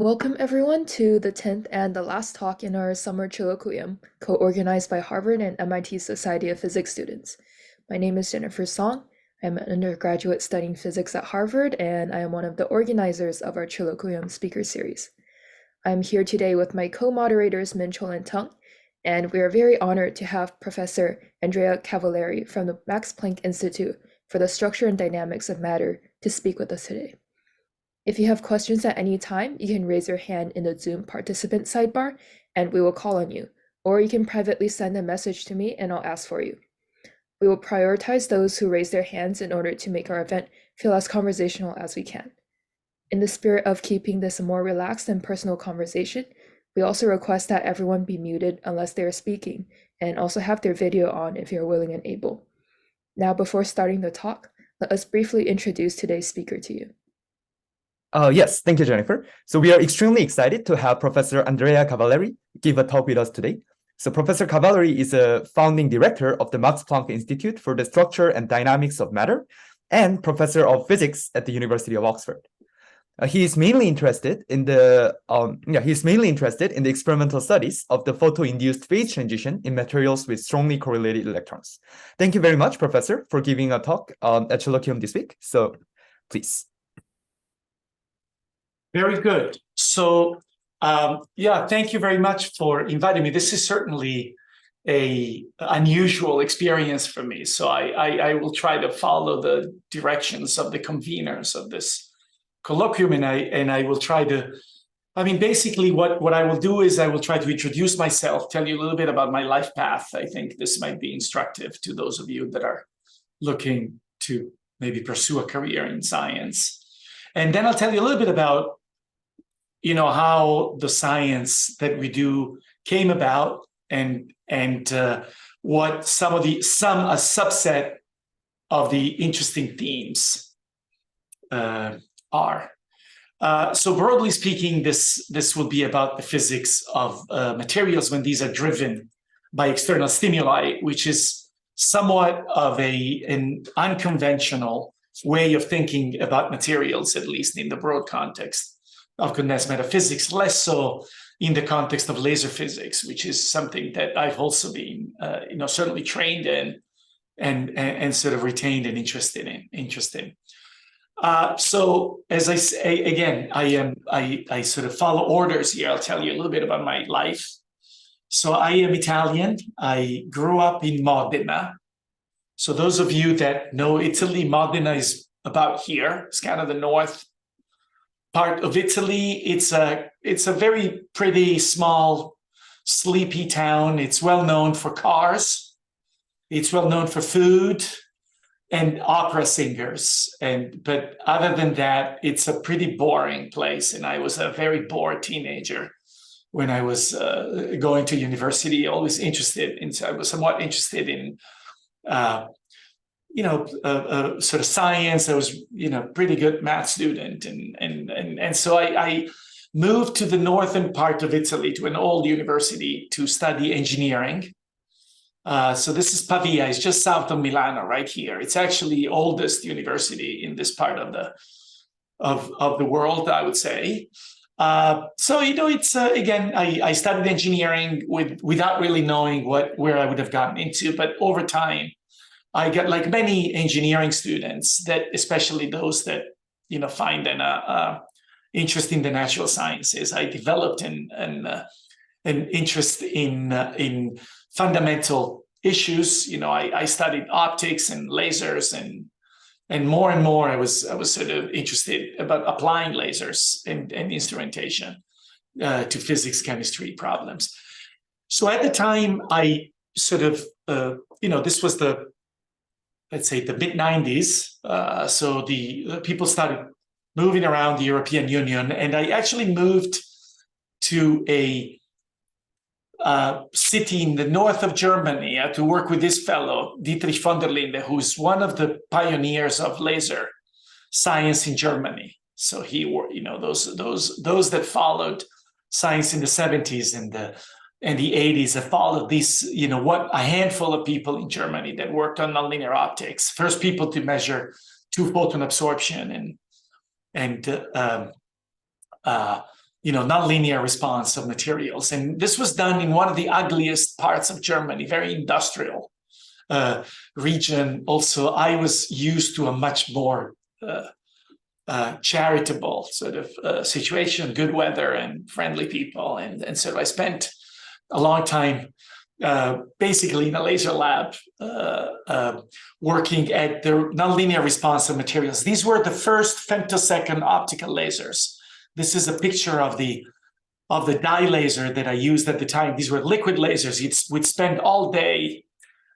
Welcome everyone to the 10th and the last talk in our summer Chilloquium, co-organized by Harvard and MIT Society of Physics students. My name is Jennifer Song. I'm an undergraduate studying physics at Harvard, and I am one of the organizers of our Chilloquium speaker series. I'm here today with my co-moderators Minchol and Tung, and we are very honored to have Professor Andrea Cavalleri from the Max Planck Institute for the Structure and Dynamics of Matter to speak with us today. If you have questions at any time, you can raise your hand in the Zoom participant sidebar and we will call on you, or you can privately send a message to me and I'll ask for you. We will prioritize those who raise their hands in order to make our event feel as conversational as we can. In the spirit of keeping this a more relaxed and personal conversation, we also request that everyone be muted unless they are speaking, and also have their video on if you're willing and able. Now, before starting the talk, let us briefly introduce today's speaker to you. Yes, thank you, Jennifer. So we are extremely excited to have Professor Andrea Cavalleri give a talk with us today. So Professor Cavalleri is a founding director of the Max Planck Institute for the Structure and Dynamics of Matter and professor of physics at the University of Oxford. He is mainly interested in the experimental studies of the photo-induced phase transition in materials with strongly correlated electrons. Thank you very much, Professor, for giving a talk at Chilloquium this week. So please. Very good. So, thank you very much for inviting me. This is certainly an unusual experience for me. So I will try to follow the directions of the conveners of this colloquium, and I will try to, basically what I will do is I will try to introduce myself, tell you a little bit about my life path. I think this might be instructive to those of you that are looking to maybe pursue a career in science. And then I'll tell you a little bit about how the science that we do came about and what a subset of the interesting themes are. So broadly speaking, this will be about the physics of materials when these are driven by external stimuli, which is somewhat of an unconventional way of thinking about materials, at least in the broad context of condensed matter physics, less so in the context of laser physics, which is something that I've also been, certainly trained in and sort of retained and interested in. So as I say, again, I sort of follow orders here. I'll tell you a little bit about my life. So I am Italian. I grew up in Modena. So those of you that know Italy, Modena is about here. It's kind of the north part of Italy. It's a very pretty, small, sleepy town. It's well known for cars. It's well known for food and opera singers. But other than that, it's a pretty boring place. And I was a very bored teenager when I was going to university. I was somewhat interested in sort of science. I was, pretty good math student. And so I moved to the northern part of Italy to an old university to study engineering. So this is Pavia. It's just south of Milano, right here. It's actually the oldest university in this part of the world, I would say. It's again, I studied engineering without really knowing where I would have gotten into, but over time, I got, like many engineering students, that especially those that find an interest in the natural sciences, I developed an interest in fundamental issues. I studied optics and lasers, and more I was sort of interested about applying lasers and instrumentation to physics, chemistry problems. So at the time, I sort of this was let's say the mid-90s. So the people started moving around the European Union, and I actually moved to a city in the north of Germany to work with this fellow, Dietrich von der Linde, who's one of the pioneers of laser science in Germany. So those that followed science in the 70s and the 80s have followed these, a handful of people in Germany that worked on nonlinear optics, first people to measure two-photon absorption and nonlinear response of materials. And this was done in one of the ugliest parts of Germany, very industrial region. Also, I was used to a much more charitable sort of situation, good weather and friendly people. And so I spent a long time basically in a laser lab working at the nonlinear response of materials. These were the first femtosecond optical lasers. This is a picture of the dye laser that I used at the time. These were liquid lasers. We'd spend all day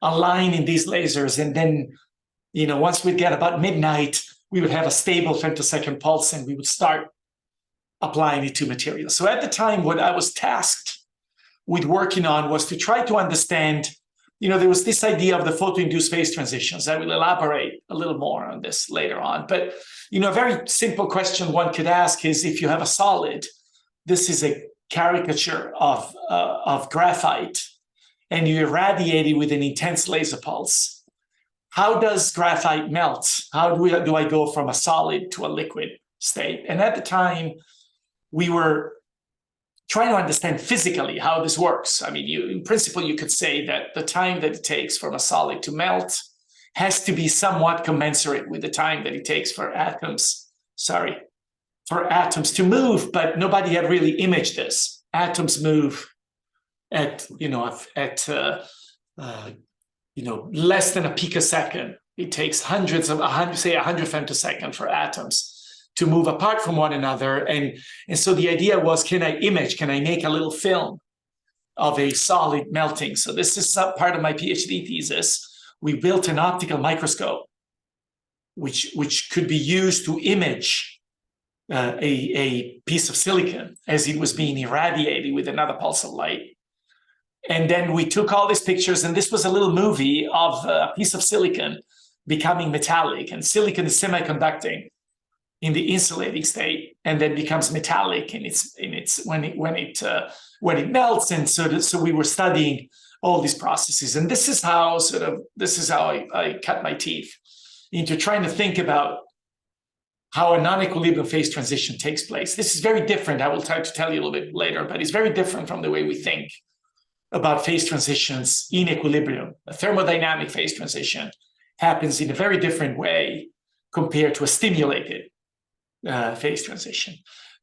aligning these lasers, and then, once we'd get about midnight, we would have a stable femtosecond pulse, and we would start applying it to materials. So at the time, what I was tasked with working on was to try to understand, there was this idea of the photo-induced phase transitions. I will elaborate a little more on this later on. But, a very simple question one could ask is, if you have a solid, this is a caricature of graphite, and you irradiate it with an intense laser pulse. How does graphite melt? How do I go from a solid to a liquid state? And at the time, we were trying to understand physically how this works. I mean, in principle, you could say that the time that it takes from a solid to melt has to be somewhat commensurate with the time that it takes for atoms to move, but nobody had really imaged this. Atoms move at less than a picosecond. It takes hundred femtosecond for atoms to move apart from one another. And so the idea was, can I make a little film of a solid melting? So this is part of my PhD thesis. We built an optical microscope, which could be used to image a piece of silicon as it was being irradiated with another pulse of light. And then we took all these pictures, and this was a little movie of a piece of silicon becoming metallic, and silicon is semiconducting in the insulating state, and then becomes metallic when it melts. And so we were studying all these processes, and this is how I cut my teeth into trying to think about how a non-equilibrium phase transition takes place. This is very different. I will try to tell you a little bit later, but it's very different from the way we think about phase transitions in equilibrium. A thermodynamic phase transition happens in a very different way compared to a stimulated phase transition.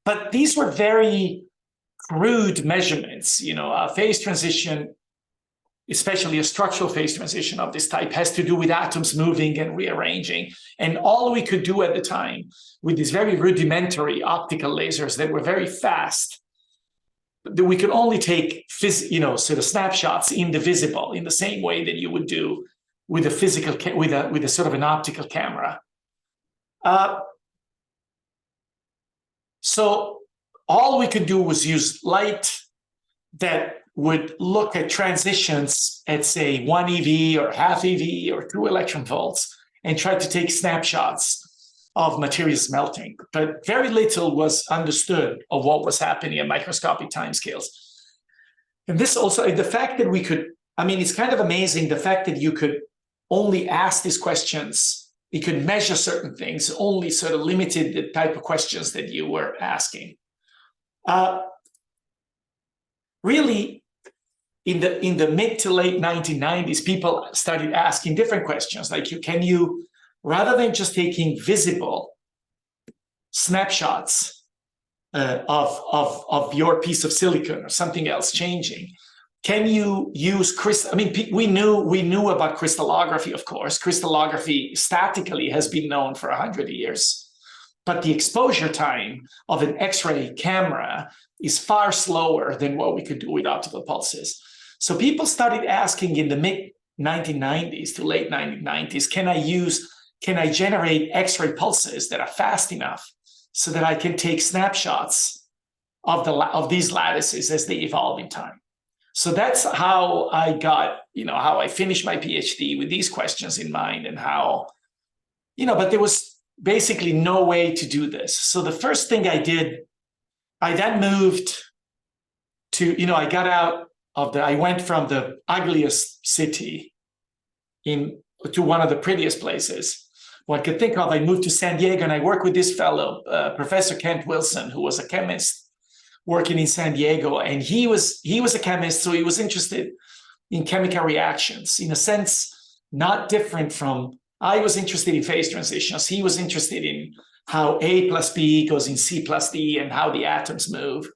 But these were very crude measurements. A phase transition, especially a structural phase transition of this type, has to do with atoms moving and rearranging. And all we could do at the time with these very rudimentary optical lasers that were very fast, that we could only take sort of snapshots in the visible in the same way that you would do with a physical with a sort of an optical camera. So all we could do was use light that would look at transitions at, say, 1 eV or half eV or 2 electron volts, and try to take snapshots of materials melting. But very little was understood of what was happening at microscopic timescales. And this also, the fact that we could, it's kind of amazing, the fact that you could only ask these questions, you could measure certain things, only sort of limited the type of questions that you were asking. Really, in the mid to late 1990s, people started asking different questions, like, can you, rather than just taking visible snapshots of your piece of silicon or something else changing, can you use crystal? We knew about crystallography, of course. Crystallography statically has been known for 100 years, but the exposure time of an X-ray camera is far slower than what we could do with optical pulses. So people started asking in the mid 1990s to late 1990s, can I generate X-ray pulses that are fast enough so that I can take snapshots of these lattices as they evolve in time? So that's how I got, how I finished my PhD with these questions in mind, and how, but there was basically no way to do this. So the first thing I did, I then moved to, I went from the ugliest city to one of the prettiest places one could think of. I moved to San Diego, and I worked with this fellow, Professor Kent Wilson, who was a chemist working in San Diego, and he was a chemist, so he was interested in chemical reactions, in a sense, not different from, I was interested in phase transitions. He was interested in how A plus B goes in C plus D and how the atoms move.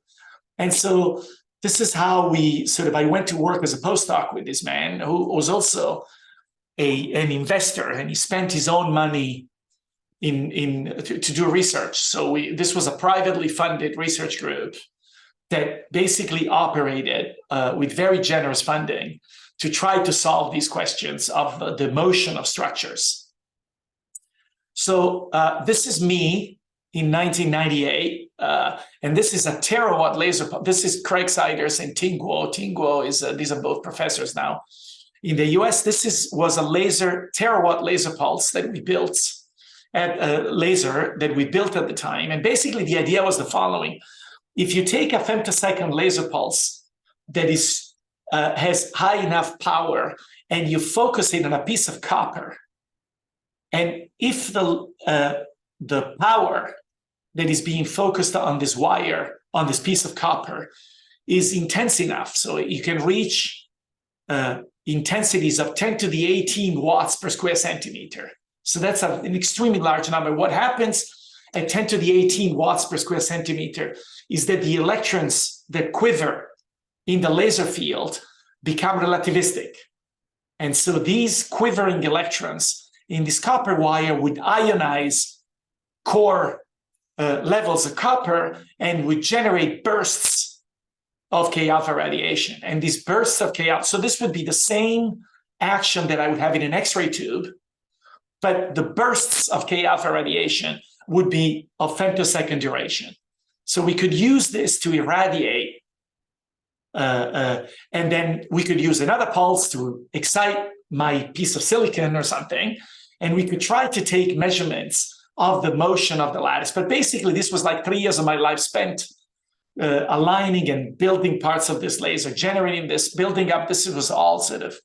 And so this is how I went to work as a postdoc with this man who was also an investor, and he spent his own money to do research. So this was a privately funded research group that basically operated with very generous funding to try to solve these questions of the motion of structures. So this is me in 1998, and this is a terawatt laser. This is Craig Siders and Ting Guo. Ting Guo is these are both professors now in the U.S. This was a terawatt laser pulse that we built at the time, and basically the idea was the following: if you take a femtosecond laser pulse that has high enough power and you focus it on a piece of copper, and if the power that is being focused on this wire, on this piece of copper, is intense enough, so you can reach intensities of 10 to the 18 watts per square centimeter. So that's an extremely large number. What happens at 10 to the 18 watts per square centimeter is that the electrons that quiver in the laser field become relativistic. And so these quivering electrons in this copper wire would ionize core levels of copper and would generate bursts of K-alpha radiation. And these bursts of K-alpha, so this would be the same action that I would have in an X-ray tube, but the bursts of K-alpha radiation would be of femtosecond duration. So we could use this to irradiate, and then we could use another pulse to excite my piece of silicon or something, and we could try to take measurements of the motion of the lattice. But basically, this was like 3 years of my life spent aligning and building parts of this laser, generating this, building up. This was all sort of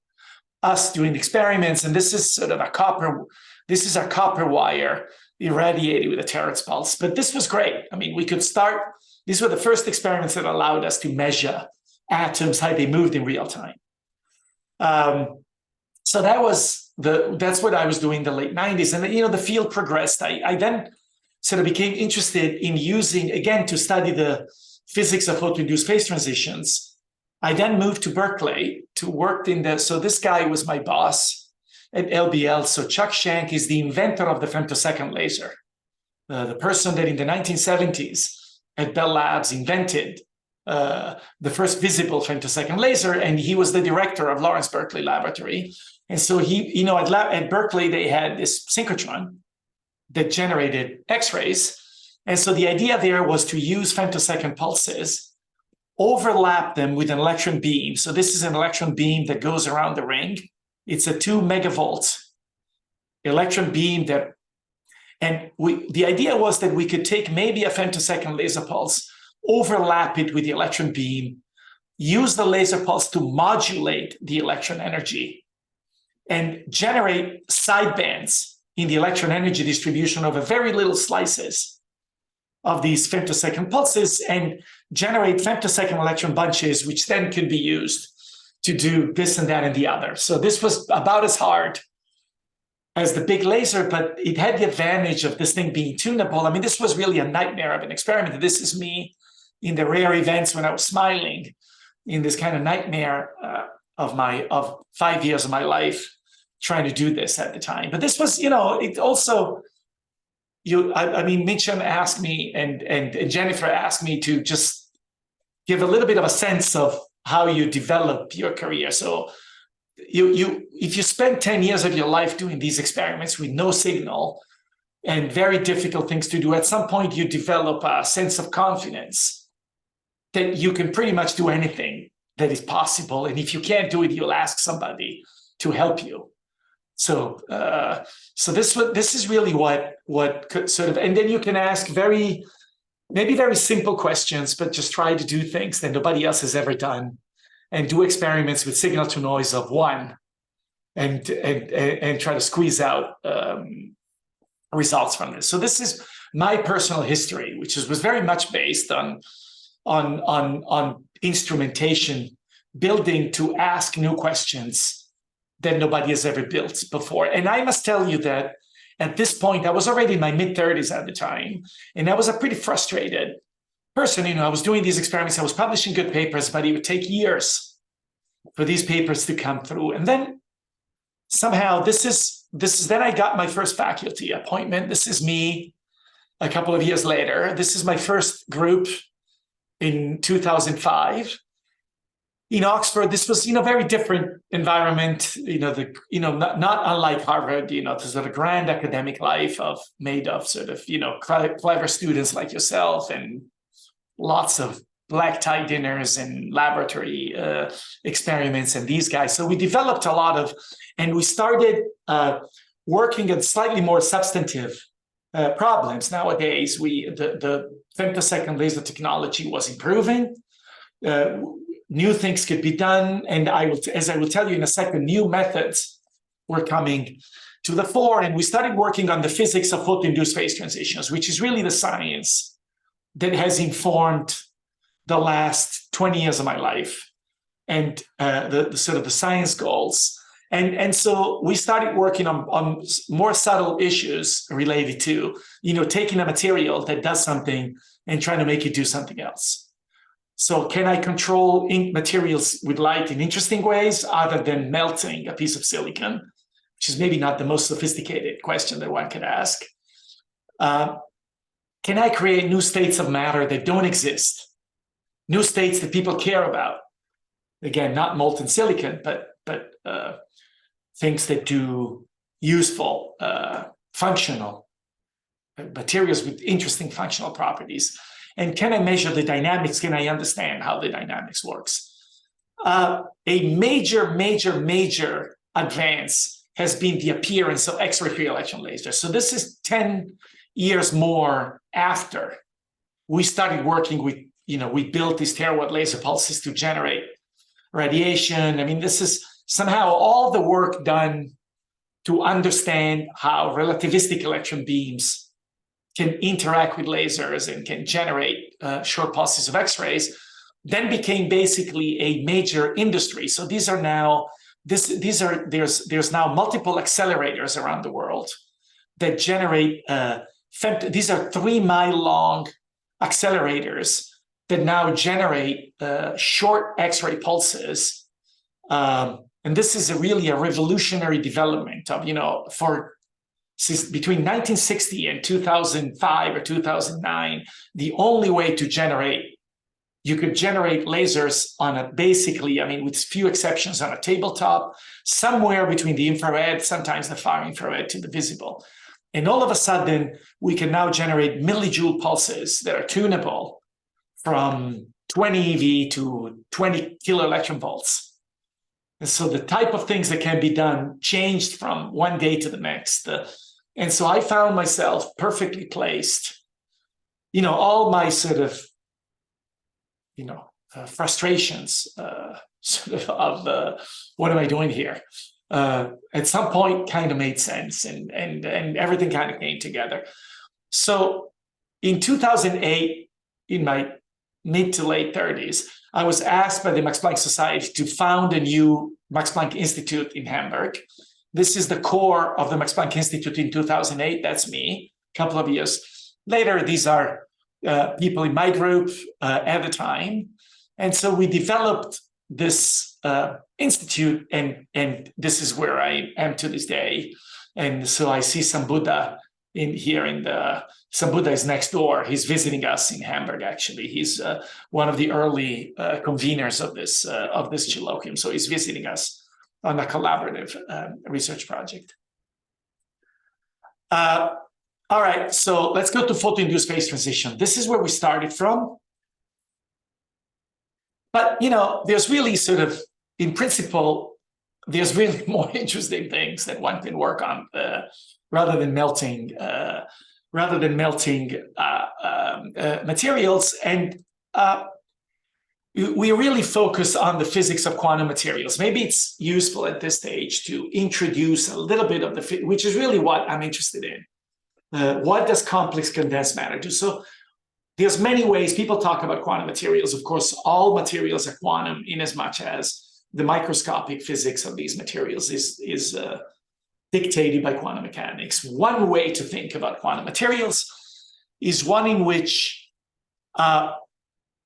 us doing experiments, and this is sort of a copper wire irradiated with a terahertz pulse. But this was great. I mean, we could start, these were the first experiments that allowed us to measure atoms, how they moved in real time. So that's what I was doing in the late 90s. And the field progressed. I then sort of became interested in using, again, to study the physics of photo-induced phase transitions. I then moved to Berkeley to work so this guy was my boss at LBL. So Chuck Shank is the inventor of the femtosecond laser, the person that in the 1970s at Bell Labs invented the first visible femtosecond laser, and he was the director of Lawrence Berkeley Laboratory. And so he, at Berkeley, they had this synchrotron that generated X-rays. And so the idea there was to use femtosecond pulses, overlap them with an electron beam. So this is an electron beam that goes around the ring. It's a 2 megavolt electron beam the idea was that we could take maybe a femtosecond laser pulse, overlap it with the electron beam, use the laser pulse to modulate the electron energy, and generate sidebands in the electron energy distribution over very little slices of these femtosecond pulses, and generate femtosecond electron bunches, which then could be used to do this and that and the other. So this was about as hard as the big laser, but it had the advantage of this thing being tunable. I mean, this was really a nightmare of an experiment. This is me in the rare events when I was smiling in this kind of nightmare of 5 years of my life trying to do this at the time. But this was, it also, Mitchum asked me and Jennifer asked me to just give a little bit of a sense of how you develop your career. So if you spend 10 years of your life doing these experiments with no signal and very difficult things to do, at some point you develop a sense of confidence that you can pretty much do anything that is possible. And if you can't do it, you'll ask somebody to help you. So this is really what could sort of, and then you can ask maybe very simple questions, but just try to do things that nobody else has ever done, and do experiments with signal to noise of 1, and try to squeeze out results from this. So this is my personal history, which was very much based on on instrumentation building to ask new questions that nobody has ever built before. And I must tell you that at this point, I was already in my mid-30s at the time, and I was a pretty frustrated person. I was doing these experiments, I was publishing good papers, but it would take years for these papers to come through. And then somehow then I got my first faculty appointment. This is me a couple of years later. This is my first group in 2005 in Oxford. This was, very different environment, not unlike Harvard, the sort of grand academic life made of sort of, clever students like yourself and lots of black tie dinners and laboratory experiments and these guys. So we developed a lot of, and we started working at slightly more substantive problems. Nowadays, the femtosecond laser technology was improving. New things could be done, and as I will tell you in a second, new methods were coming to the fore, and we started working on the physics of photo-induced phase transitions, which is really the science that has informed the last 20 years of my life, and the sort of the science goals. And so we started working on more subtle issues related to, taking a material that does something and trying to make it do something else. So can I control ink materials with light in interesting ways other than melting a piece of silicon, which is maybe not the most sophisticated question that one could ask. Can I create new states of matter that don't exist? New states that people care about? Again, not molten silicon, but things that do useful, functional materials with interesting functional properties. And can I measure the dynamics? Can I understand how the dynamics works? A major advance has been the appearance of X-ray free electron lasers. So this is 10 years more after we started working with, we built these terawatt laser pulses to generate radiation. I mean, this is somehow all the work done to understand how relativistic electron beams can interact with lasers and can generate short pulses of X-rays, then became basically a major industry. So these are now, there's now multiple accelerators around the world that generate, these are 3-mile long accelerators that now generate short X-ray pulses. And this is really a revolutionary development of, between 1960 and 2005 or 2009, the only way to you could generate lasers on basically, with few exceptions, on a tabletop, somewhere between the infrared, sometimes the far infrared, to the visible. And all of a sudden, we can now generate millijoule pulses that are tunable from 20 eV to 20 kilo electron volts. And so the type of things that can be done changed from one day to the next. And so I found myself perfectly placed. All my sort of, frustrations of what am I doing here? At some point kind of made sense, and everything kind of came together. So in 2008, in my mid to late 30s, I was asked by the Max Planck Society to found a new Max Planck Institute in Hamburg. This is the core of the Max Planck Institute in 2008. That's me. A couple of years later, these are people in my group at the time. And so we developed this institute, and this is where I am to this day. And so I see some Buddha some Buddha is next door. He's visiting us in Hamburg, actually. He's one of the early conveners of this Chilloquium. So he's visiting us on a collaborative research project. All right, so let's go to photo-induced phase transition. This is where we started from. But, there's really sort of, in principle, there's really more interesting things that one can work on rather than melting materials. And we really focus on the physics of quantum materials. Maybe it's useful at this stage to introduce a little bit of which is really what I'm interested in. What does complex condensed matter do? So there's many ways people talk about quantum materials. Of course, all materials are quantum in as much as the microscopic physics of these materials is dictated by quantum mechanics. One way to think about quantum materials is one in which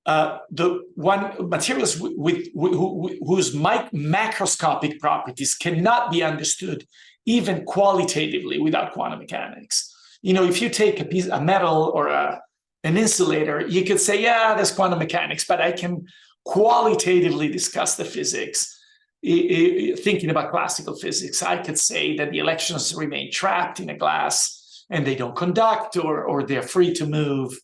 materials whose macroscopic properties cannot be understood even qualitatively without quantum mechanics. If you take a metal or an insulator, you could say, yeah, there's quantum mechanics, but I can qualitatively discuss the physics. Thinking about classical physics, I could say that the electrons remain trapped in a glass and they don't conduct, or they're free to move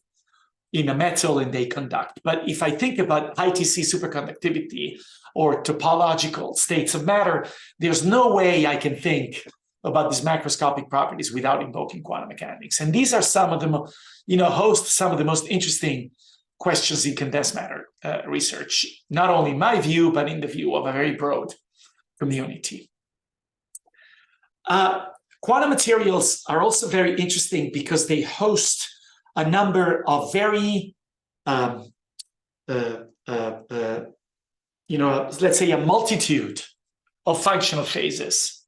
in a metal and they conduct. But if I think about ITC superconductivity or topological states of matter, there's no way I can think about these macroscopic properties without invoking quantum mechanics. And these are some of them, host some of the most interesting questions in condensed matter research, not only in my view, but in the view of a very broad community. Quantum materials are also very interesting because they host a number of very, let's say a multitude of functional phases.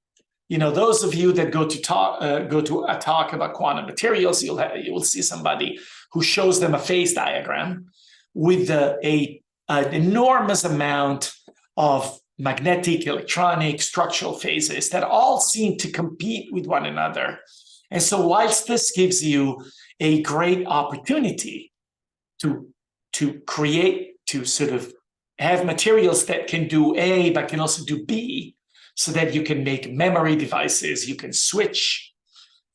Those of you that go to a talk about quantum materials, you will see somebody who shows them a phase diagram with an enormous amount of magnetic, electronic, structural phases that all seem to compete with one another. And so whilst this gives you a great opportunity to sort of have materials that can do A, but can also do B, so that you can make memory devices, you can switch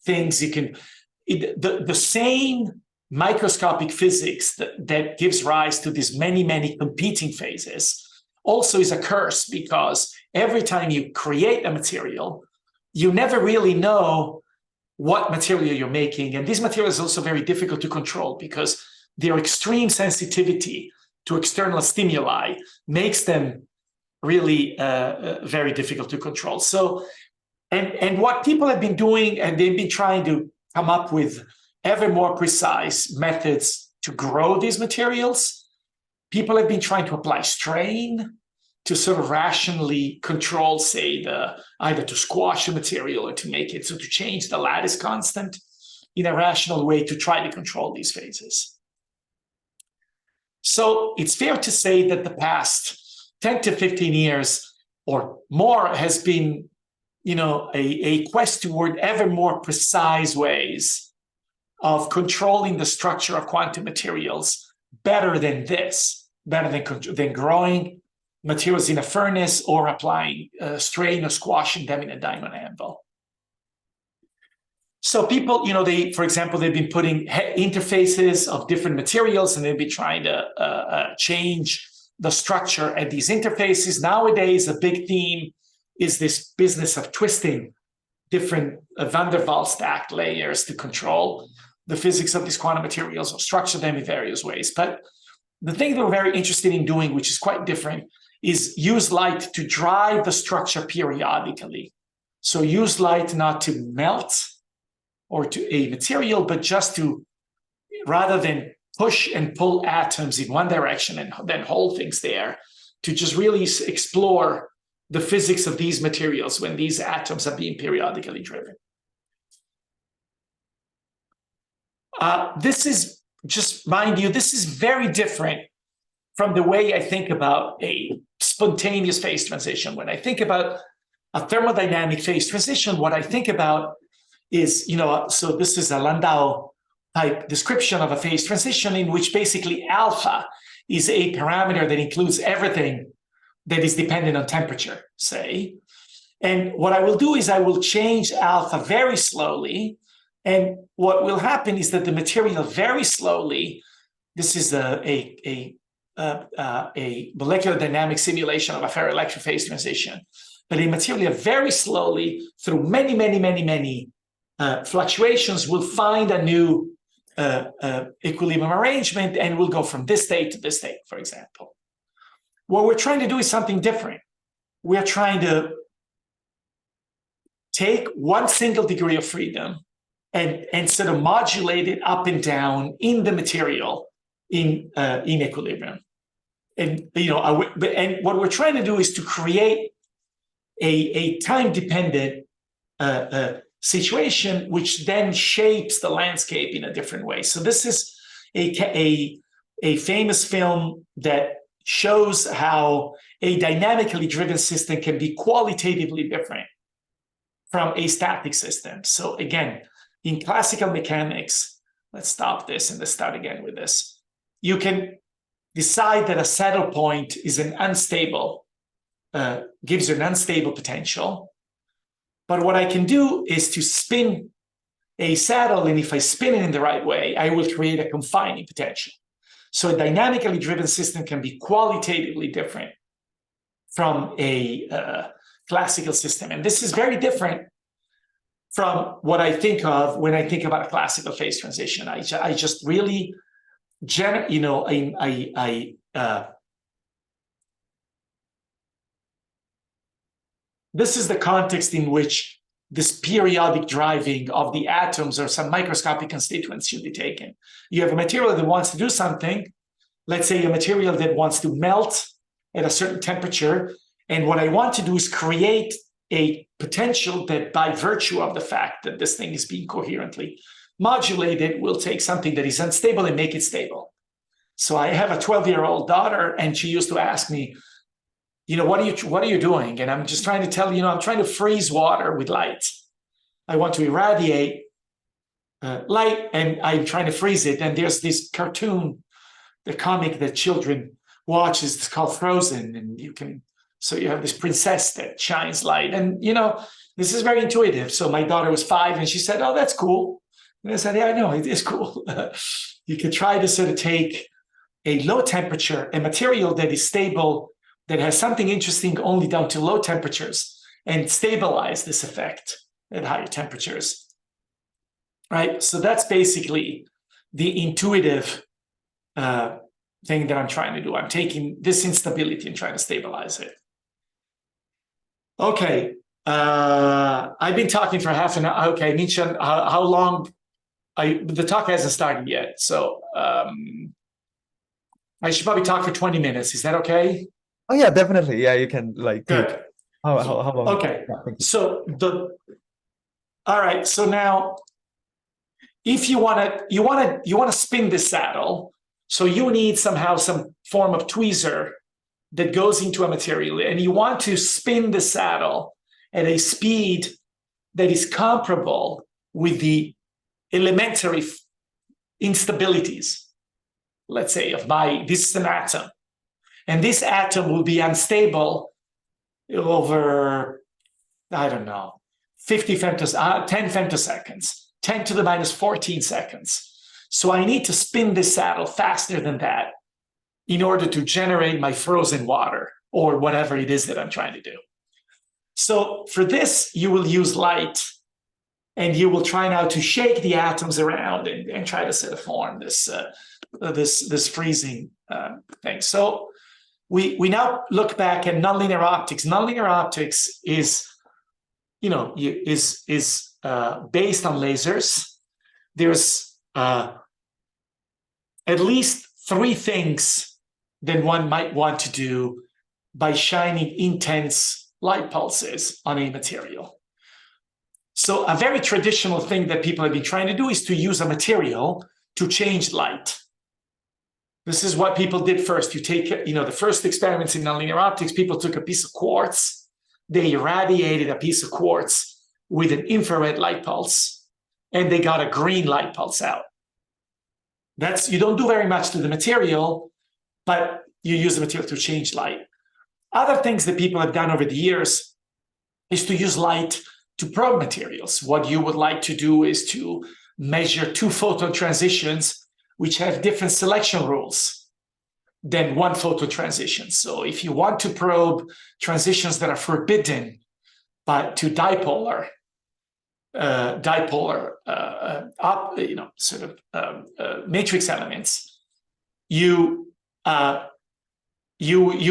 things, the same microscopic physics that gives rise to these many, many competing phases also is a curse, because every time you create a material, you never really know what material you're making. And these materials are also very difficult to control because their extreme sensitivity to external stimuli makes them really very difficult to control. So, and what people have been doing, and they've been trying to come up with ever more precise methods to grow these materials. People have been trying to apply strain to sort of rationally control, say, either to squash the material or to make it, so to change the lattice constant in a rational way to try to control these phases. So it's fair to say that the past 10 to 15 years or more has been, a quest toward ever more precise ways of controlling the structure of quantum materials better than than growing materials in a furnace or applying strain or squashing them in a diamond anvil. So people, for example, they've been putting interfaces of different materials, and they've been trying to change the structure at these interfaces. Nowadays, a big theme is this business of twisting different van der Waals stacked layers to control the physics of these quantum materials or structure them in various ways. But the thing that we're very interested in doing, which is quite different, is use light to drive the structure periodically. So use light not to melt or to a material, but just to, rather than push and pull atoms in one direction and then hold things there, to just really explore the physics of these materials when these atoms are being periodically driven. This is, just mind you, this is very different from the way I think about a spontaneous phase transition. When I think about a thermodynamic phase transition, what I think about is, so this is a Landau type description of a phase transition in which basically alpha is a parameter that includes everything that is dependent on temperature, say. And what I will do is I will change alpha very slowly. And what will happen is that the material very slowly, this is a molecular dynamic simulation of a ferroelectric phase transition, but a material very slowly, through many fluctuations, will find a new equilibrium arrangement and will go from this state to this state, for example. What we're trying to do is something different. We're trying to take one single degree of freedom and sort of modulate it up and down in the material in equilibrium. And and what we're trying to do is to create a time-dependent situation, which then shapes the landscape in a different way. So this is a famous film that shows how a dynamically driven system can be qualitatively different from a static system. So again, in classical mechanics, let's stop this and let's start again with this. You can decide that a saddle point is an unstable, gives you an unstable potential. But what I can do is to spin a saddle, and if I spin it in the right way, I will create a confining potential. So a dynamically driven system can be qualitatively different from a classical system. And this is very different from what I think of when I think about a classical phase transition. I just really, this is the context in which this periodic driving of the atoms or some microscopic constituents should be taken. You have a material that wants to do something, let's say a material that wants to melt at a certain temperature, and what I want to do is create a potential that, by virtue of the fact that this thing is being coherently modulated, will take something that is unstable and make it stable. So I have a 12-year-old daughter, and she used to ask me, what are you doing? And I'm just trying to tell I'm trying to freeze water with light. I want to irradiate light, and I'm trying to freeze it. And there's this cartoon, the comic that children watch, is called Frozen, and you have this princess that shines light, and this is very intuitive. So my daughter was 5, and she said, "Oh, that's cool." And I said, "Yeah, I know, it is cool." You could try to sort of take a low temperature, a material that is stable, that has something interesting only down to low temperatures, and stabilize this effect at higher temperatures, right? So that's basically the intuitive thing that I'm trying to do. I'm taking this instability and trying to stabilize it. Okay, I've been talking for half an hour. Okay, Nietzsche, how long? The talk hasn't started yet, so I should probably talk for 20 minutes. Is that okay? Oh yeah, definitely. Yeah, you can Good. How long? Okay. So all right. So now, if you want to spin this saddle, so you need somehow some form of tweezer that goes into a material, and you want to spin the saddle at a speed that is comparable with the elementary instabilities. Let's say this is an atom. And this atom will be unstable over, I don't know, 10 femtoseconds, 10 to the minus 14 seconds. So I need to spin this saddle faster than that in order to generate my frozen water or whatever it is that I'm trying to do. So for this, you will use light, and you will try now to shake the atoms around and try to sort of form this freezing thing. So we now look back at nonlinear optics. Nonlinear optics is based on lasers. There's at least 3 things that one might want to do by shining intense light pulses on a material. So a very traditional thing that people have been trying to do is to use a material to change light. This is what people did first. You take, the first experiments in nonlinear optics, people took a piece of quartz, they irradiated a piece of quartz with an infrared light pulse, and they got a green light pulse out. You don't do very much to the material, but you use the material to change light. Other things that people have done over the years is to use light to probe materials. What you would like to do is to measure 2 photon transitions which have different selection rules than 1 photon transition. So if you want to probe transitions that are forbidden to dipolar matrix elements, you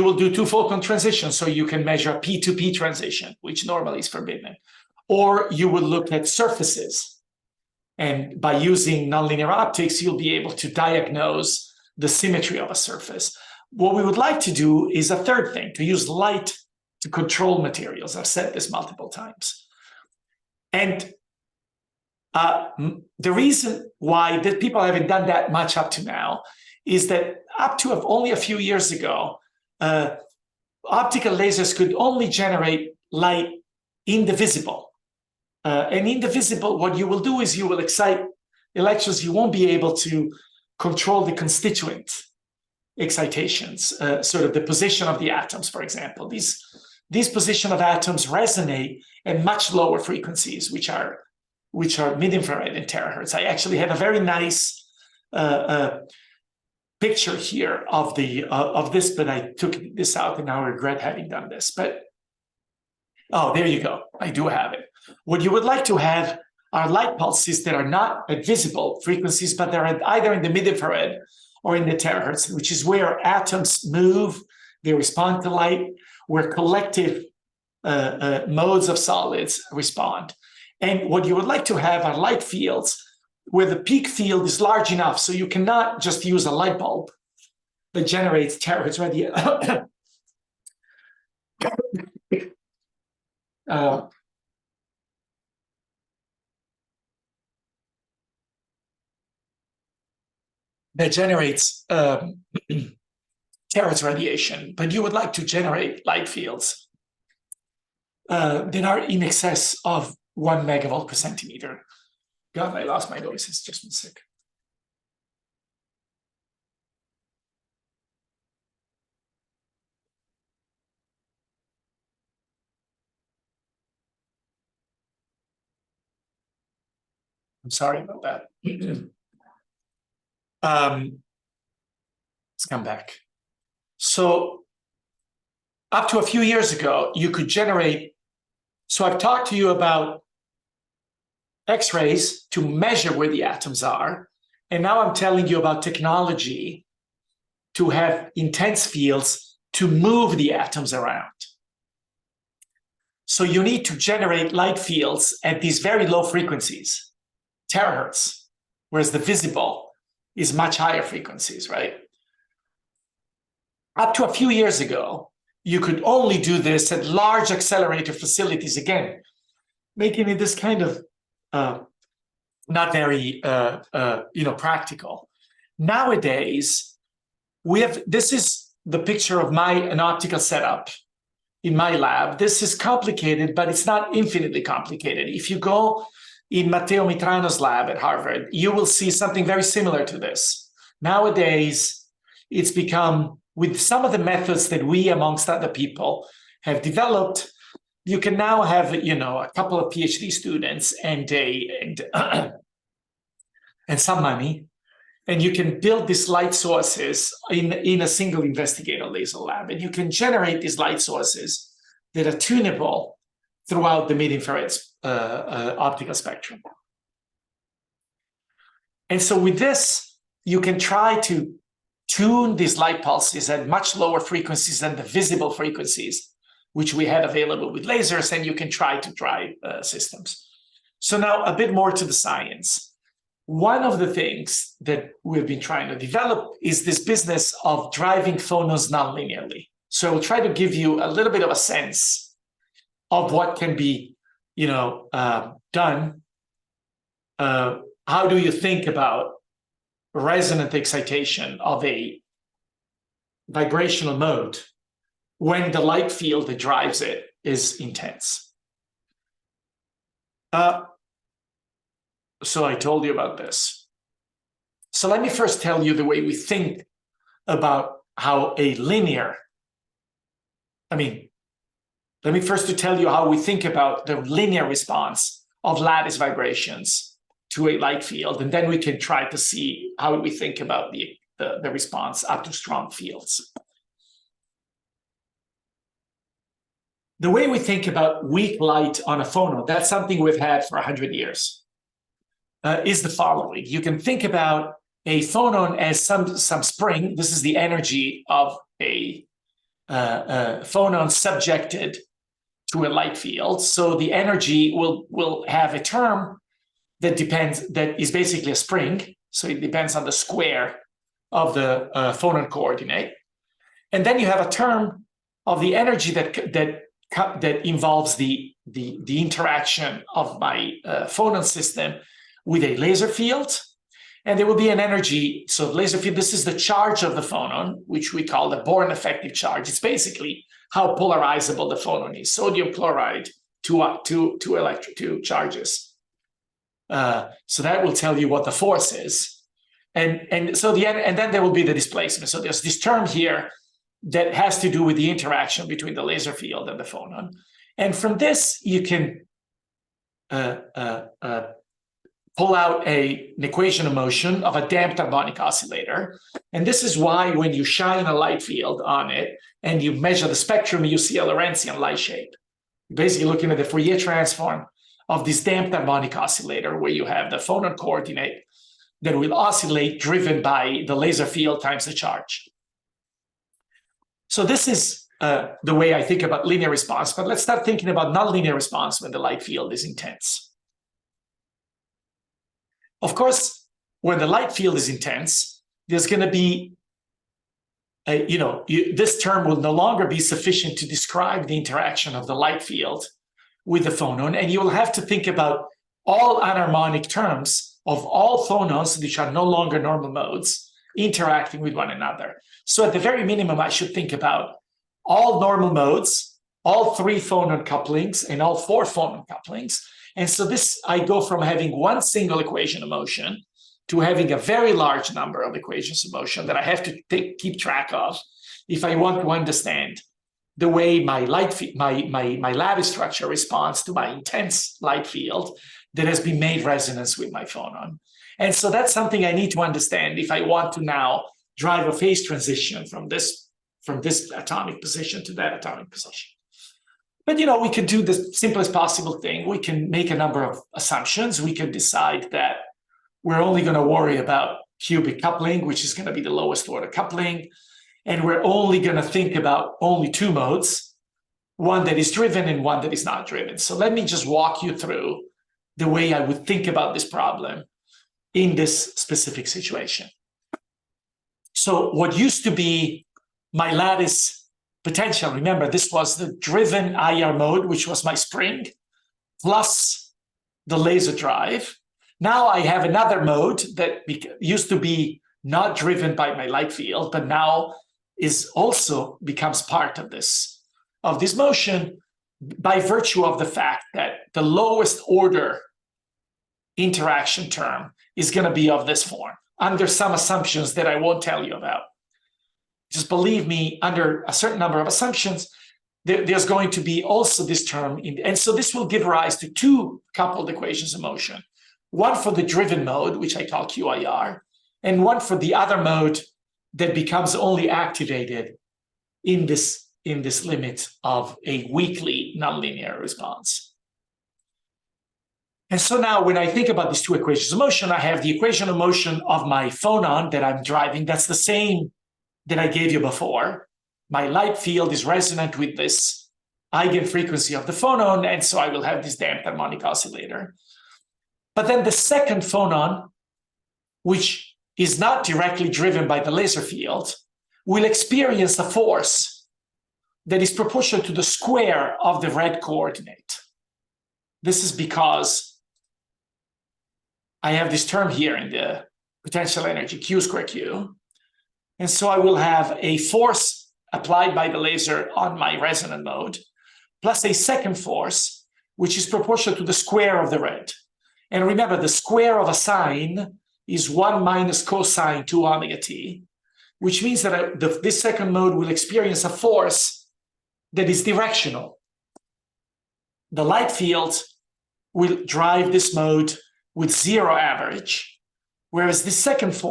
will do 2 photon transitions, so you can measure a P2P transition, which normally is forbidden. Or you will look at surfaces. And by using nonlinear optics, you'll be able to diagnose the symmetry of a surface. What we would like to do is a third thing, to use light to control materials. I've said this multiple times. And the reason why that people haven't done that much up to now is that up to only a few years ago, optical lasers could only generate light in the visible. And in the visible, what you will do is you will excite electrons. You won't be able to control the constituent excitations, sort of the position of the atoms, for example. These position of atoms resonate at much lower frequencies, which are mid-infrared and terahertz. I actually have a very nice picture here of this, but I took this out and now I regret having done this. But oh, there you go. I do have it. What you would like to have are light pulses that are not at visible frequencies, but they're either in the mid-infrared or in the terahertz, which is where atoms move, they respond to light, where collective modes of solids respond. And what you would like to have are light fields where the peak field is large enough so you cannot just use a light bulb that generates terahertz radiation. That generates terahertz radiation, but you would like to generate light fields that are in excess of 1 megavolt per centimeter. God, I lost my voice. Just one sec. I'm sorry about that. Let's come back. So up to a few years ago, you could generate. So I've talked to you about X-rays to measure where the atoms are. And now I'm telling you about technology to have intense fields to move the atoms around. So you need to generate light fields at these very low frequencies, terahertz, whereas the visible is much higher frequencies, right? Up to a few years ago, you could only do this at large accelerator facilities, again, making it this kind of not very practical. Nowadays, this is the picture of an optical setup in my lab. This is complicated, but it's not infinitely complicated. If you go in Matteo Mitrano's lab at Harvard, you will see something very similar to this. Nowadays, it's become, with some of the methods that we, amongst other people, have developed, you can now have, a couple of PhD students and some money, and you can build these light sources in a single investigator laser lab, and you can generate these light sources that are tunable throughout the mid-infrared optical spectrum. And so with this, you can try to tune these light pulses at much lower frequencies than the visible frequencies, which we have available with lasers, and you can try to drive systems. So now a bit more to the science. One of the things that we've been trying to develop is this business of driving phonons nonlinearly. So we'll try to give you a little bit of a sense of what can be, done. How do you think about resonant excitation of a vibrational mode when the light field that drives it is intense? So I told you about this. So let me first tell you the way we think about how a linear, let me first tell you how we think about the linear response of lattice vibrations to a light field, and then we can try to see how we think about the response up to strong fields. The way we think about weak light on a phonon, that's something we've had for 100 years, is the following. You can think about a phonon as some spring. This is the energy of a phonon subjected to a light field. So the energy will have a term that is basically a spring. So it depends on the square of the phonon coordinate. And then you have a term of the energy that involves the interaction of my phonon system with a laser field. And there will be an energy, so laser field, this is the charge of the phonon, which we call the Born effective charge. It's basically how polarizable the phonon is. Sodium chloride, two charges. So that will tell you what the force is. And then there will be the displacement. So there's this term here that has to do with the interaction between the laser field and the phonon. And from this, you can pull out an equation of motion of a damped harmonic oscillator. And this is why when you shine a light field on it and you measure the spectrum, you see a Lorentzian light shape. You're basically looking at the Fourier transform of this damped harmonic oscillator where you have the phonon coordinate that will oscillate driven by the laser field times the charge. So this is the way I think about linear response, but let's start thinking about nonlinear response when the light field is intense. Of course, when the light field is intense, there's going to be, this term will no longer be sufficient to describe the interaction of the light field with the phonon, and you will have to think about all anharmonic terms of all phonons, which are no longer normal modes, interacting with one another. So at the very minimum, I should think about all normal modes, all 3 phonon couplings, and all 4 phonon couplings. And so I go from having one single equation of motion to having a very large number of equations of motion that I have to keep track of if I want to understand the way my lattice structure responds to my intense light field that has been made resonance with my phonon. And so that's something I need to understand if I want to now drive a phase transition from this atomic position to that atomic position. But we could do the simplest possible thing. We can make a number of assumptions. We can decide that we're only going to worry about cubic coupling, which is going to be the lowest order coupling. And we're only going to think about only 2 modes, one that is driven and one that is not driven. So let me just walk you through the way I would think about this problem in this specific situation. So what used to be my lattice potential, remember, this was the driven IR mode, which was my spring, plus the laser drive. Now I have another mode that used to be not driven by my light field, but now becomes part of this motion by virtue of the fact that the lowest order interaction term is going to be of this form, under some assumptions that I won't tell you about. Just believe me, under a certain number of assumptions, there's going to be also this term. And so this will give rise to 2 coupled equations of motion, one for the driven mode, which I call QIR, and one for the other mode that becomes only activated in this limit of a weakly nonlinear response. And so now when I think about these 2 equations of motion, I have the equation of motion of my phonon that I'm driving. That's the same that I gave you before. My light field is resonant with this eigenfrequency of the phonon, and so I will have this damped harmonic oscillator. But then the second phonon, which is not directly driven by the laser field, will experience a force that is proportional to the square of the red coordinate. This is because I have this term here in the potential energy, Q square Q. And so I will have a force applied by the laser on my resonant mode, plus a second force, which is proportional to the square of the red. And remember, the square of a sine is 1 minus cosine 2 omega t, which means that this second mode will experience a force that is directional. The light field will drive this mode with 0 average, whereas the second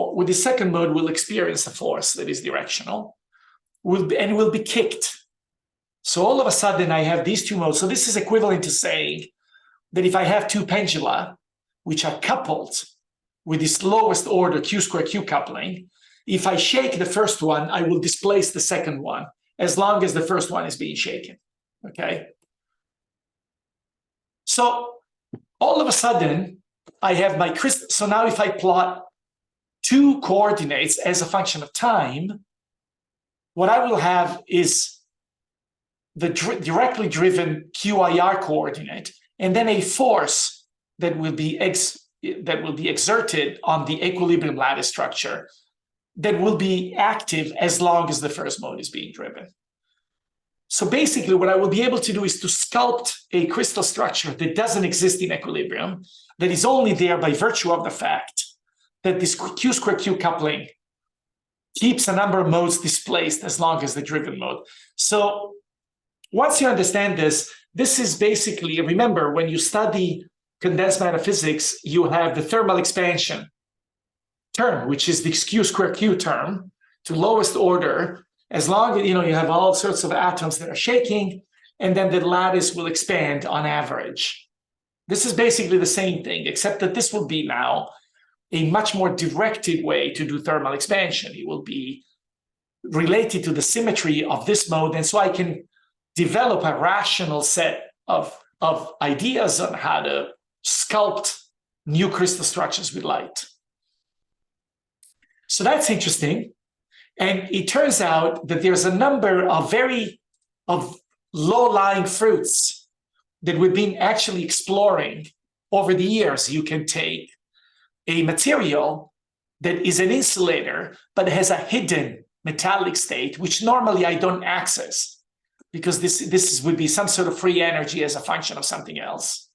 mode will experience a force that is directional and will be kicked. So all of a sudden I have these 2 modes. So this is equivalent to saying that if I have 2 pendula, which are coupled with this lowest order Q square Q coupling, if I shake the first one, I will displace the second one as long as the first one is being shaken, okay? So all of a sudden, I have my crystal. So now if I plot two coordinates as a function of time, what I will have is the directly driven QIR coordinate, and then a force that will be exerted on the equilibrium lattice structure that will be active as long as the first mode is being driven. So basically, what I will be able to do is to sculpt a crystal structure that doesn't exist in equilibrium, that is only there by virtue of the fact that this Q square Q coupling keeps a number of modes displaced as long as the driven mode. So once you understand this, this is basically, remember, when you study condensed matter physics, you have the thermal expansion term, which is the Q square Q term to lowest order. As long as you have all sorts of atoms that are shaking, and then the lattice will expand on average. This is basically the same thing, except that this will be now a much more directed way to do thermal expansion. It will be related to the symmetry of this mode, and so I can develop a rational set of ideas on how to sculpt new crystal structures with light. So that's interesting. And it turns out that there's a number of low-lying fruits that we've been actually exploring over the years. You can take a material that is an insulator, but has a hidden metallic state, which normally I don't access, because this would be some sort of free energy as a function of something else.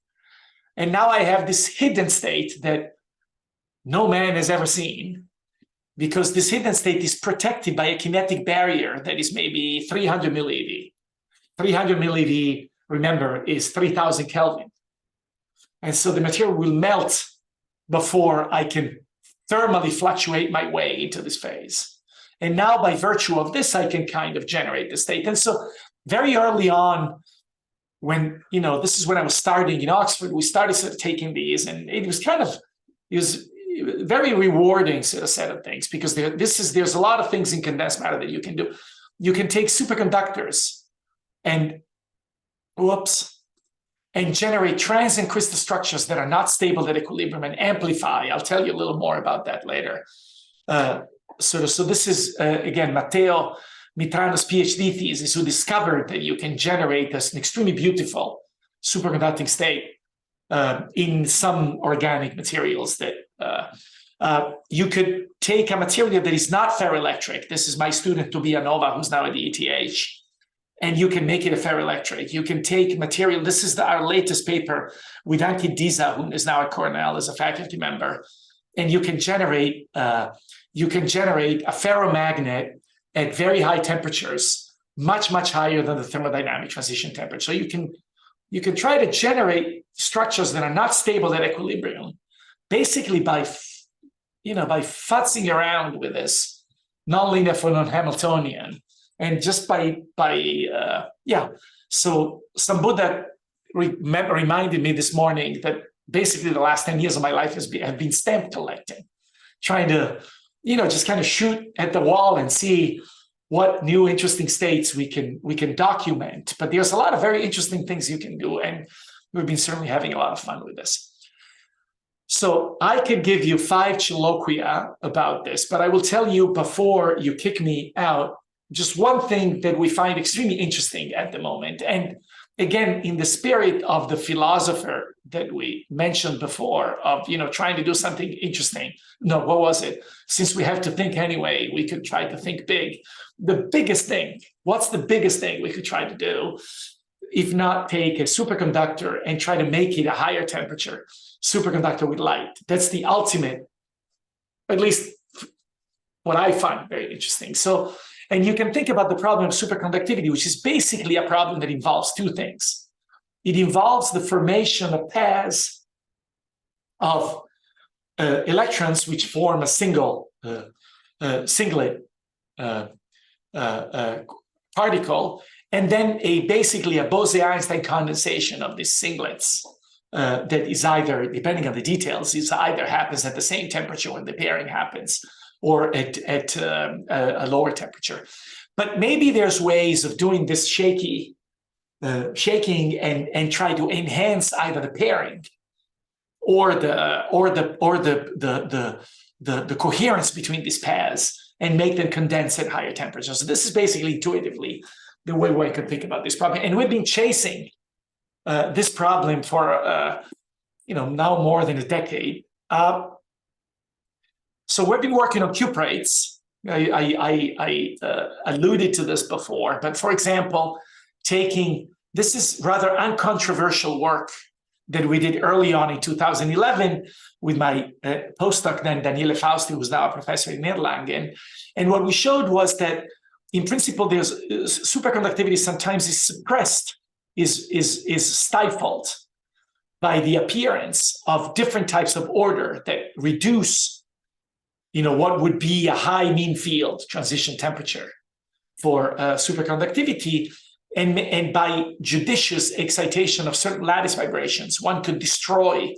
And now I have this hidden state that no man has ever seen, because this hidden state is protected by a kinetic barrier that is maybe 300 millieV. 300 millieV, remember, is 3000 Kelvin. And so the material will melt before I can thermally fluctuate my way into this phase. And now by virtue of this, I can kind of generate the state. And so very early on, when, this is when I was starting in Oxford, we started sort of taking these, and it was very rewarding sort of set of things, because there's a lot of things in condensed matter that you can do. You can take superconductors and generate transient crystal structures that are not stable at equilibrium and amplify. I'll tell you a little more about that later. So this is, again, Matteo Mitrano's PhD thesis, who discovered that you can generate an extremely beautiful superconducting state in some organic materials that you could take a material that is not ferroelectric. This is my student Tobia Nova, who's now at the ETH, and you can make it a ferroelectric. You can take material. This is our latest paper with Ankit Diza, who is now at Cornell as a faculty member, and you can generate a ferromagnet at very high temperatures, much higher than the thermodynamic transition temperature. So you can try to generate structures that are not stable at equilibrium, basically by futzing around with this nonlinear phonon Hamiltonian, and just So Sambuddha reminded me this morning that basically the last 10 years of my life have been stamp collecting, trying to just kind of shoot at the wall and see what new interesting states we can document. But there's a lot of very interesting things you can do, and we've been certainly having a lot of fun with this. So I could give you 5 Chilloquia about this, but I will tell you before you kick me out, just one thing that we find extremely interesting at the moment. And again, in the spirit of the philosopher that we mentioned before, of trying to do something interesting. No, what was it? Since we have to think anyway, we could try to think big. The biggest thing, what's the biggest thing we could try to do, if not take a superconductor and try to make it a higher temperature superconductor with light? That's the ultimate, at least what I find very interesting. So, and you can think about the problem of superconductivity, which is basically a problem that involves 2 things. It involves the formation of pairs of electrons which form a single singlet particle, and then basically a Bose-Einstein condensation of these singlets that is either, depending on the details, either happens at the same temperature when the pairing happens, or at a lower temperature. But maybe there's ways of doing this shaking and try to enhance either the pairing or the the coherence between these pairs and make them condense at higher temperatures. So this is basically intuitively the way one could think about this problem. And we've been chasing this problem for now more than a decade. So we've been working on cuprates. I alluded to this before, but for example, this is rather uncontroversial work that we did early on in 2011 with my postdoc then, Daniele Fausti, who's now a professor in Erlangen. And what we showed was that in principle, there's superconductivity sometimes is suppressed, is stifled by the appearance of different types of order that reduce, what would be a high mean field transition temperature for superconductivity. And by judicious excitation of certain lattice vibrations, one could destroy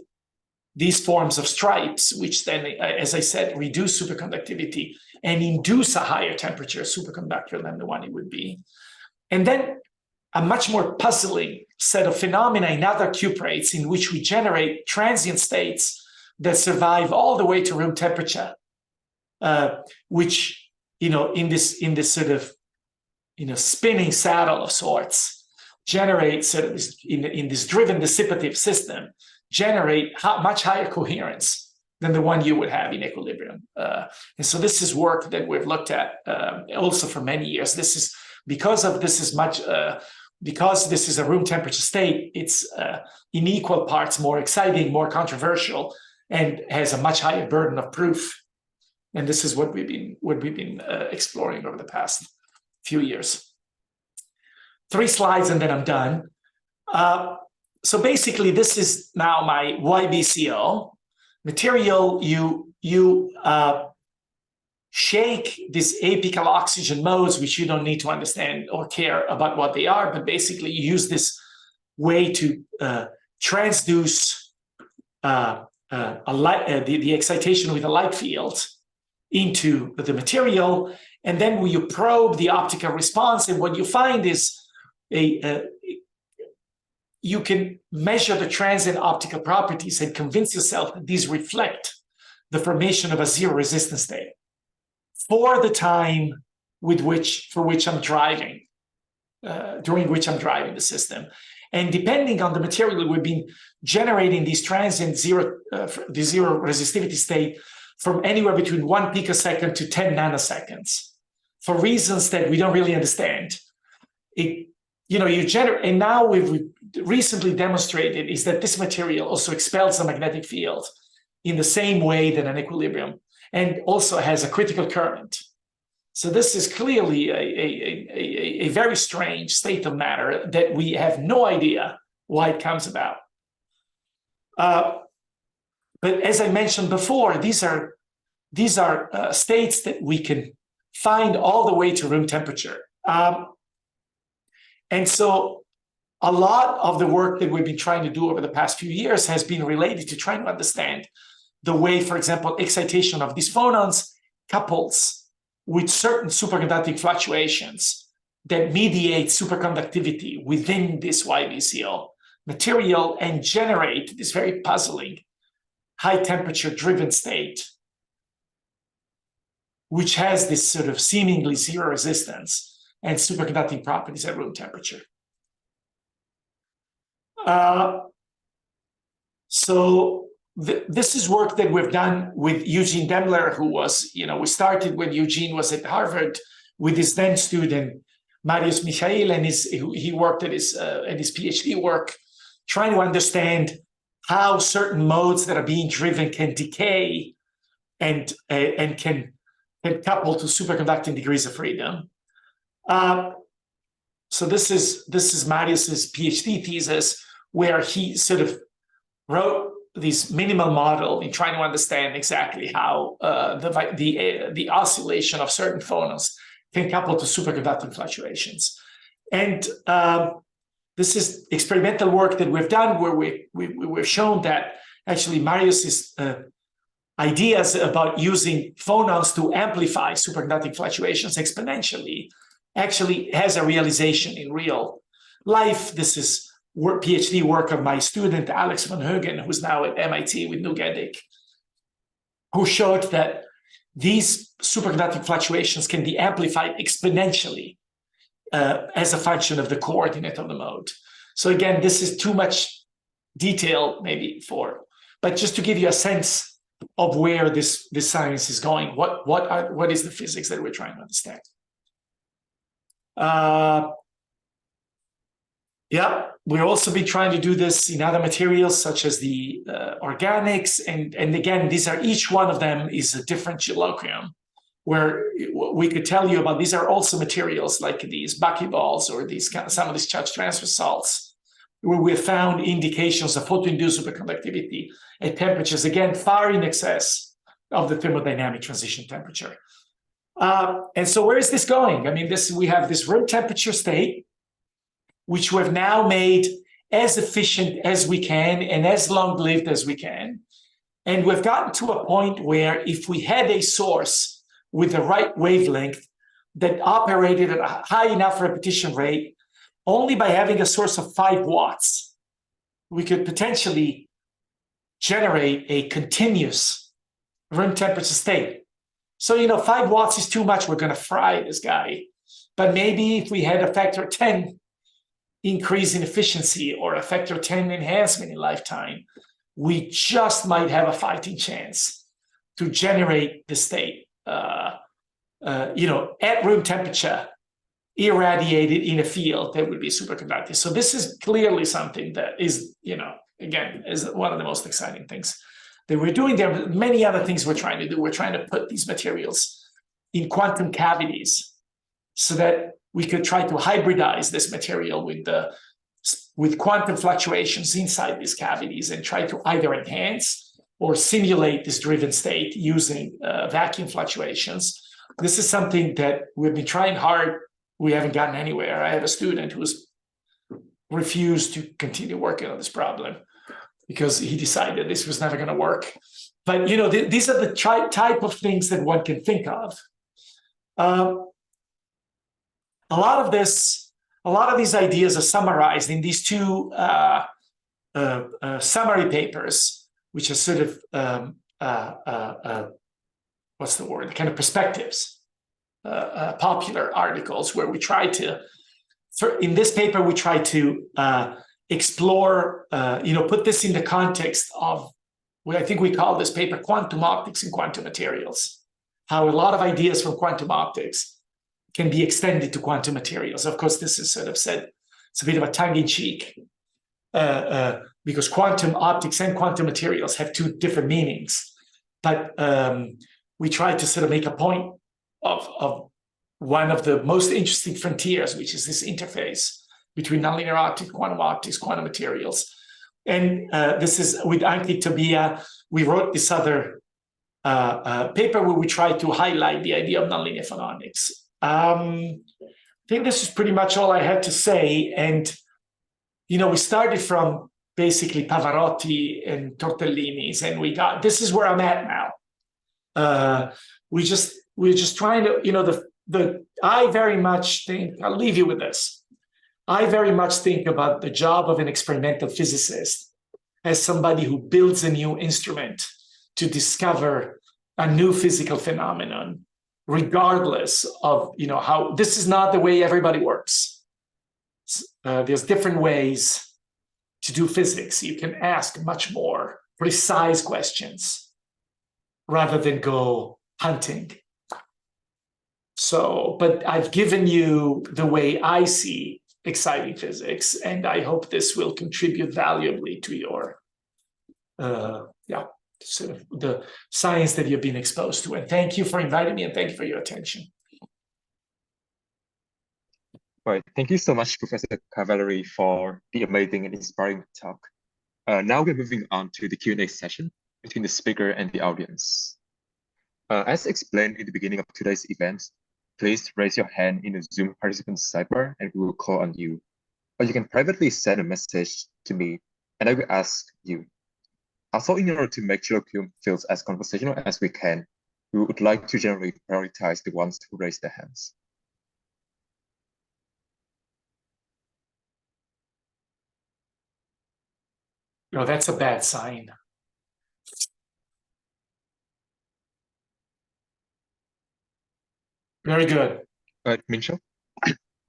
these forms of stripes, which then, as I said, reduce superconductivity and induce a higher temperature superconductor than the one it would be. And then a much more puzzling set of phenomena in other cuprates in which we generate transient states that survive all the way to room temperature, which, in this sort of, spinning saddle of sorts, generate sort of this, in this driven dissipative system, generate much higher coherence than the one you would have in equilibrium. And so this is work that we've looked at also for many years. This is because this is a room temperature state, it's in equal parts more exciting, more controversial, and has a much higher burden of proof. And this is what we've been exploring over the past few years. 3 slides and then I'm done. So basically, this is now my YBCO material. You shake these apical oxygen modes, which you don't need to understand or care about what they are, but basically you use this way to transduce the excitation with a light field into the material, and then you probe the optical response, and what you find is you can measure the transient optical properties and convince yourself that these reflect the formation of a zero resistance state for the time for which I'm driving, during which I'm driving the system. And depending on the material, we've been generating these transient zero resistivity state from anywhere between 1 picosecond to 10 nanoseconds for reasons that we don't really understand. And now we've recently demonstrated is that this material also expels a magnetic field in the same way that an equilibrium, and also has a critical current. So this is clearly a very strange state of matter that we have no idea why it comes about. But as I mentioned before, these are states that we can find all the way to room temperature. And so a lot of the work that we've been trying to do over the past few years has been related to trying to understand the way, for example, excitation of these phonons couples with certain superconducting fluctuations that mediate superconductivity within this YBCO material and generate this very puzzling high temperature driven state, which has this sort of seemingly zero resistance and superconducting properties at room temperature. This is work that we've done with Eugene Demler, who was, we started when Eugene was at Harvard with his then student, Marius Michael, and he worked at his PhD work, trying to understand how certain modes that are being driven can decay and can couple to superconducting degrees of freedom. So this is Marius's PhD thesis, where he sort of wrote this minimal model in trying to understand exactly how the oscillation of certain phonons can couple to superconducting fluctuations. And this is experimental work that we've done where we've shown that actually Marius's ideas about using phonons to amplify superconducting fluctuations exponentially actually has a realization in real life. This is PhD work of my student, Alex van Heugen, who's now at MIT with Nugedic. who showed that these superconducting fluctuations can be amplified exponentially as a function of the coordinate of the mode. So again, this is too much detail maybe but just to give you a sense of where this science is going, what is the physics that we're trying to understand? Yeah, we'll also be trying to do this in other materials such as the organics, and again, each one of them is a different Chilloquium, where we could tell you about. These are also materials like these buckyballs or some of these charge transfer salts, where we have found indications of photo-induced superconductivity at temperatures again far in excess of the thermodynamic transition temperature. And so, where is this going? I mean, we have this room temperature state, which we've now made as efficient as we can and as long-lived as we can. And we've gotten to a point where if we had a source with the right wavelength that operated at a high enough repetition rate, only by having a source of 5 watts, we could potentially generate a continuous room temperature state. So, 5 watts is too much. We're going to fry this guy. But maybe if we had a factor 10 increase in efficiency or a factor 10 enhancement in lifetime, we just might have a fighting chance to generate the state, at room temperature, irradiated in a field that would be superconducting. So this is clearly something that is, again, is one of the most exciting things that we're doing. There are many other things we're trying to do. We're trying to put these materials in quantum cavities so that we could try to hybridize this material with quantum fluctuations inside these cavities and try to either enhance or simulate this driven state using vacuum fluctuations. This is something that we've been trying hard. We haven't gotten anywhere. I have a student who's refused to continue working on this problem because he decided this was never going to work. But, these are the type of things that one can think of. A lot of these ideas are summarized in these 2 summary papers, which are sort of what's the word? Kind of perspectives, popular articles where we try to. In this paper, we try to explore, put this in the context of what I think we call this paper "Quantum Optics and Quantum Materials." How a lot of ideas from quantum optics can be extended to quantum materials. Of course, this is sort of said, it's a bit of a tongue-in-cheek, because quantum optics and quantum materials have 2 different meanings. But we try to sort of make a point of one of the most interesting frontiers, which is this interface between nonlinear optics, quantum materials. And this is with Andrea Cavalleri. We wrote this other paper where we try to highlight the idea of nonlinear phononics. I think this is pretty much all I had to say. And, we started from basically Pavarotti and Tortellini's, and this is where I'm at now. We're just trying to, I very much think, I'll leave you with this. I very much think about the job of an experimental physicist as somebody who builds a new instrument to discover a new physical phenomenon, regardless of how. This is not the way everybody works. There's different ways to do physics. You can ask much more precise questions rather than go hunting. So, but I've given you the way I see exciting physics, and I hope this will contribute valuably to your sort of the science that you've been exposed to. And thank you for inviting me, and thank you for your attention. Right. Thank you so much, Professor Cavalleri, for the amazing and inspiring talk. Now we're moving on to the Q&A session between the speaker and the audience. As explained in the beginning of today's event, please raise your hand in the Zoom participants sidebar and we will call on you. Or you can privately send a message to me and I will ask you. Also, in order to make Chilloquium fields as conversational as we can, we would like to generally prioritize the ones who raise their hands. No, that's a bad sign. Very good. Mincho?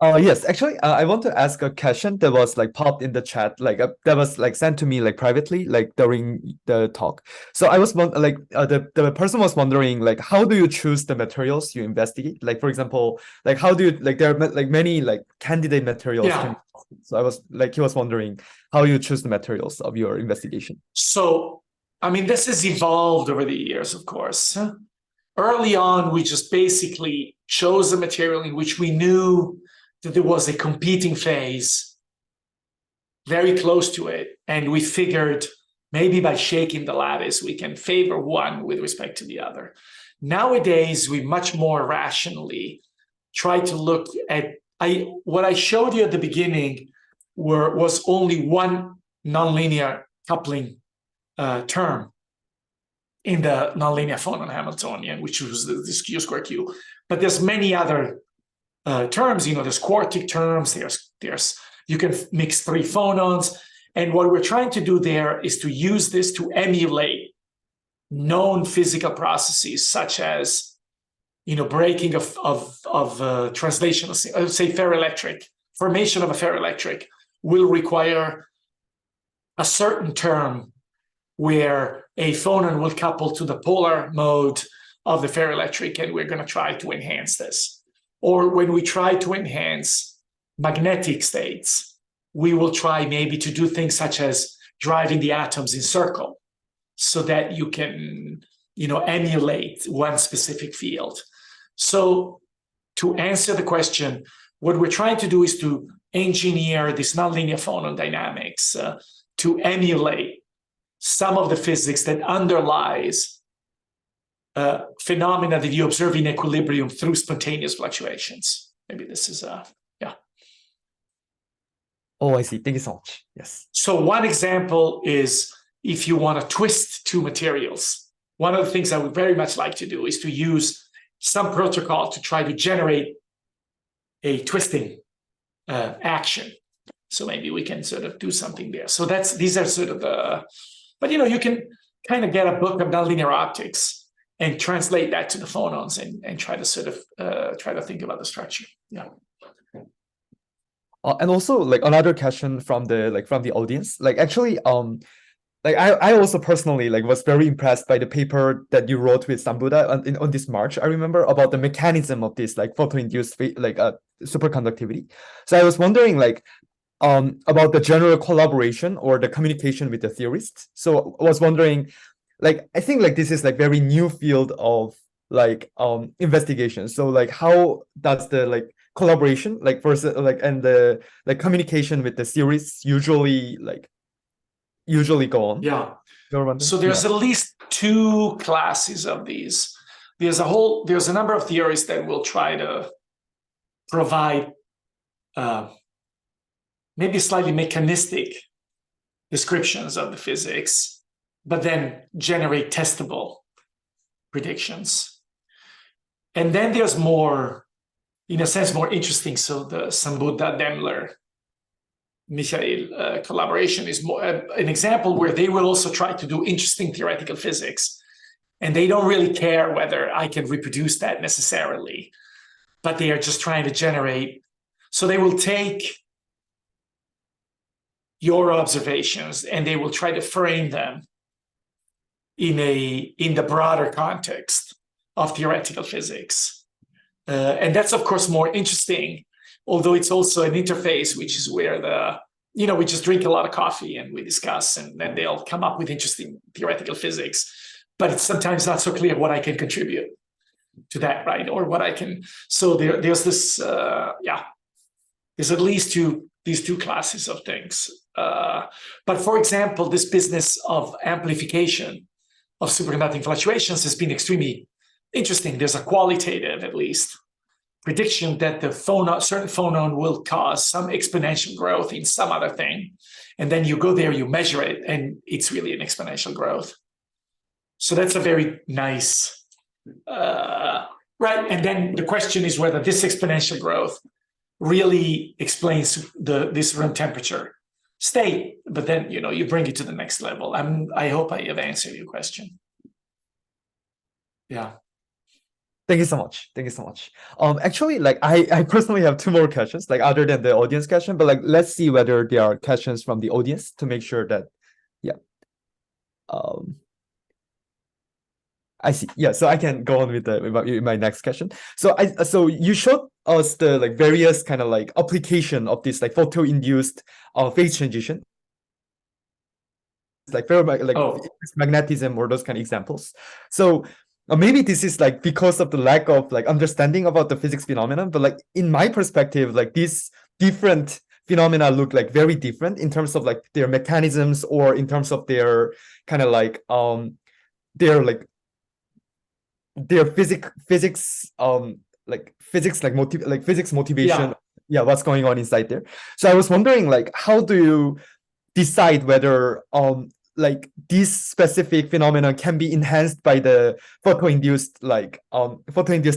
Yes, actually, I want to ask a question that was like popped in the chat, like that was like sent to me like privately, like during the talk. So I was the person was wondering like how do you choose the materials you investigate? Like for example, like how do you like there are like many like candidate materials Yeah. can. So I was like he was wondering how you choose the materials of your investigation. So, I mean, this has evolved over the years, of course. Early on, we just basically chose a material in which we knew that there was a competing phase very close to it. And we figured maybe by shaking the lattice, we can favor one with respect to the other. Nowadays, we much more rationally try to look at what I showed you at the beginning was only one nonlinear coupling term in the nonlinear phonon Hamiltonian, which was this Q square Q. But there's many other terms. You know, there's quartic terms. There's you can mix three phonons, and what we're trying to do there is to use this to emulate known physical processes, such as breaking of translational, say ferroelectric formation of a ferroelectric will require a certain term where a phonon will couple to the polar mode of the ferroelectric, and we're going to try to enhance this. Or when we try to enhance magnetic states, we will try maybe to do things such as driving the atoms in circle so that you can, emulate one specific field. So to answer the question, what we're trying to do is to engineer this nonlinear phonon dynamics to emulate some of the physics that underlies phenomena that you observe in equilibrium through spontaneous fluctuations. Maybe this is yeah. Oh, I see. Thank you so much. Yes. So one example is if you want to twist two materials. One of the things I would very much like to do is to use some protocol to try to generate a twisting action. So maybe we can sort of do something there. So these are sort of the, but you can kind of get a book of nonlinear optics and translate that to the phonons and try to sort of try to think about the structure. Yeah. And also like another question from the audience, like actually like I also personally like was very impressed by the paper that you wrote with Sambuda on this March. I remember about the mechanism of this like photo-induced like superconductivity. So I was wondering like about the general collaboration or the communication with the theorists. So I was wondering, like I think like this is like very new field of like investigation. So like how does the like collaboration like versus like and the like communication with the theorists usually go on? Yeah. So there's at least two classes of these. There's a number of theories that will try to provide maybe slightly mechanistic descriptions of the physics, but then generate testable predictions. And then there's more, in a sense, more interesting. So the Sambuda, Demler, Michael collaboration is more an example where they will also try to do interesting theoretical physics. And they don't really care whether I can reproduce that necessarily, but they are just trying to generate. So they will take your observations and they will try to frame them in the broader context of theoretical physics. And that's, of course, more interesting, although it's also an interface, which is where we just drink a lot of coffee and we discuss, and then they'll come up with interesting theoretical physics. But it's sometimes not so clear what I can contribute to that, right? Or what I can. So there's this, there's at least these two classes of things. But for example, this business of amplification of superconducting fluctuations has been extremely interesting. There's a qualitative, at least, prediction that the certain phonon will cause some exponential growth in some other thing. And then you go there, you measure it, and it's really an exponential growth. So that's a very nice, right? And then the question is whether this exponential growth really explains this room temperature state, but then you bring it to the next level. I hope I have answered your question. Yeah. Thank you so much. Thank you so much. Actually, like I personally have two more questions, like other than the audience question, but like let's see whether there are questions from the audience to make sure that, yeah. I see. Yeah, so I can go on with my next question. So you showed us the like various kind of like application of this like photo-induced phase transition, like magnetism or those kind of examples. So maybe this is like because of the lack of like understanding about the physics phenomenon, but like in my perspective, like these different phenomena look like very different in terms of like their mechanisms or in terms of their kind of like their physics motivation, what's going on inside there. So I was wondering, like, how do you decide whether like this specific phenomenon can be enhanced by the photo-induced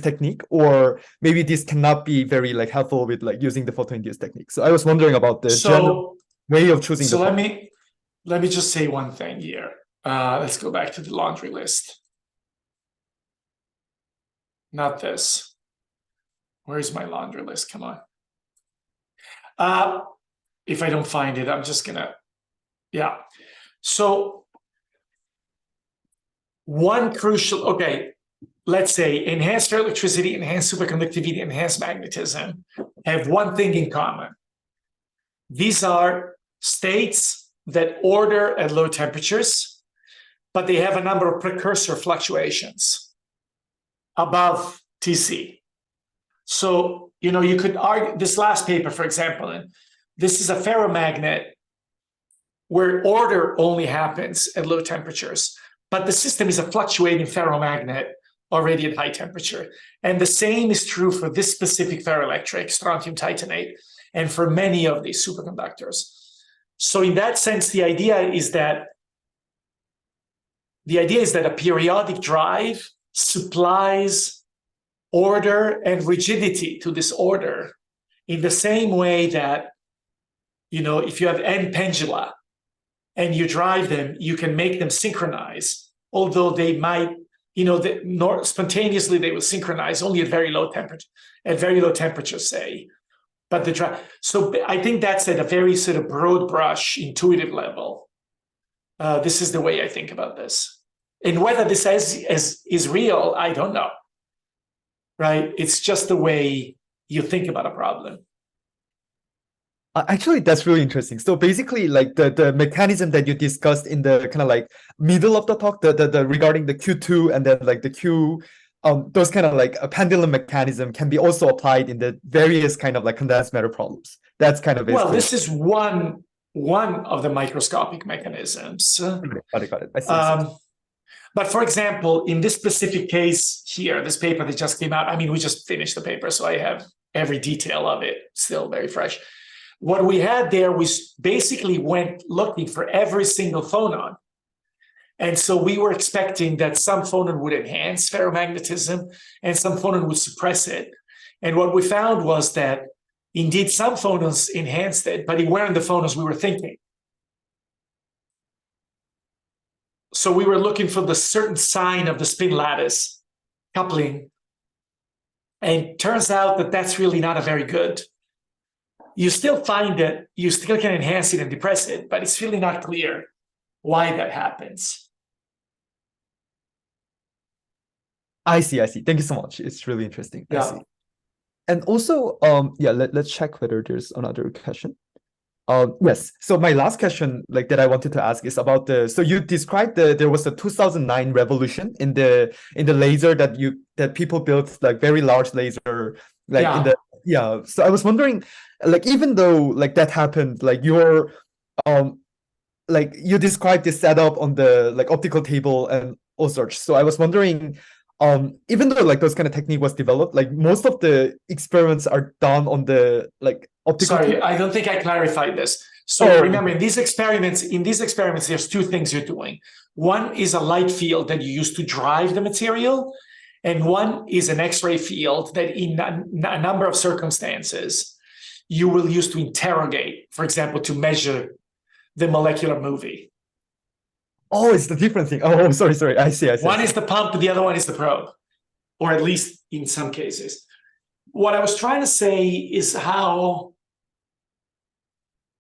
technique, or maybe this cannot be very like helpful with like using the photo-induced technique. So I was wondering about the general way of choosing so let me just say one thing here. Let's go back to the laundry list. Not this. Where's my laundry list? Come on. If I don't find it, I'm just gonna, yeah. So one crucial, okay, let's say enhanced electricity, enhanced superconductivity, enhanced magnetism have one thing in common. These are states that order at low temperatures, but they have a number of precursor fluctuations above TC. So, you know, you could argue this last paper, for example, and this is a ferromagnet where order only happens at low temperatures, but the system is a fluctuating ferromagnet already at high temperature. And the same is true for this specific ferroelectric, strontium titanate, and for many of these superconductors. So in that sense, the idea is that a periodic drive supplies order and rigidity to this order in the same way that, you know, if you have n pendula and you drive them, you can make them synchronize, although they might, you know, spontaneously they will synchronize only at very low temperature, say. But the drive, so I think that's at a very sort of broad brush, intuitive level. This is the way I think about this. And whether this is real, I don't know. Right? It's just the way you think about a problem. Actually, that's really interesting. So basically, like the mechanism that you discussed in the kind of like middle of the talk, the regarding the Q2 and then like the Q, those kind of like a pendulum mechanism can be also applied in the various kind of like condensed matter problems. That's kind of basically. Well, this is one of the microscopic mechanisms. Got it. I see. But for example, in this specific case here, this paper that just came out, I mean, we just finished the paper, so I have every detail of it still very fresh. What we had there was basically went looking for every single phonon. And so we were expecting that some phonon would enhance ferromagnetism and some phonon would suppress it. And what we found was that indeed some phonons enhanced it, but it weren't the phonons we were thinking. So we were looking for the certain sign of the spin lattice coupling. And turns out that that's really not a very good. You still find that you still can enhance it and depress it, but it's really not clear why that happens. I see. Thank you so much. It's really interesting. Yeah. I see. And also, let's check whether there's another question. Yes. So my last question, like that I wanted to ask, is about so you described there was a 2009 revolution in the laser that people built, like very large laser, like So I was wondering, like even though like that happened, like your like you described this setup on the like optical table and all sorts. So I was wondering, even though like those kind of technique was developed, like most of the experiments are done on the like optical table. I don't think I clarified this. So remember, in these experiments, there's two things you're doing. One is a light field that you use to drive the material, and one is an X-ray field that in a number of circumstances you will use to interrogate, for example, to measure the molecular movie. Oh, it's the different thing. Oh, sorry. I see. One is the pump, the other one is the probe. or at least in some cases. What I was trying to say is how,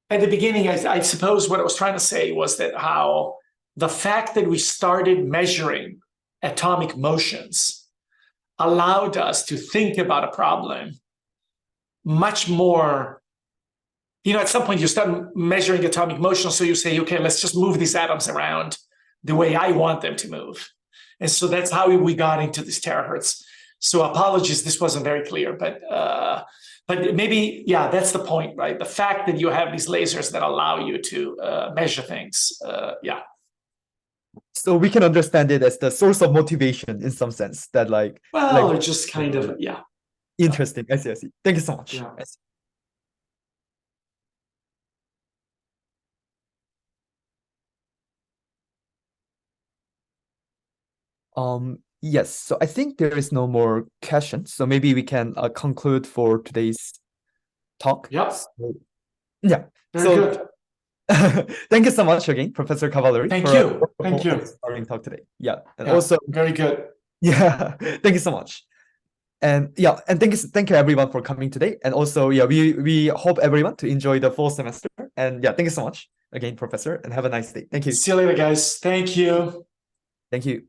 at the beginning, I suppose what I was trying to say was that how the fact that we started measuring atomic motions allowed us to think about a problem much more. At some point you start measuring atomic motion, so you say, okay, let's just move these atoms around the way I want them to move. And so that's how we got into these terahertz. So apologies, this wasn't very clear, but maybe, yeah, that's the point, right? The fact that you have these lasers that allow you to measure things, yeah. So we can understand it as the source of motivation in some sense, that Well, or just kind of, yeah. Interesting. I see. Thank you so much. Yeah. I see. Yes, so I think there is no more questions. So maybe we can conclude for today's talk. Yep. So, yeah. Very good. Thank you so much again, Professor Cavalleri. Thank for you. a Thank you. inspiring talk today. Yeah. And Yeah, also, very good. yeah, thank you so much. And yeah, and thank you everyone for coming today. And also, yeah, we hope everyone to enjoy the fall semester. And yeah, thank you so much again, Professor, and have a nice day. Thank you. See you later, guys. Thank you. Thank you.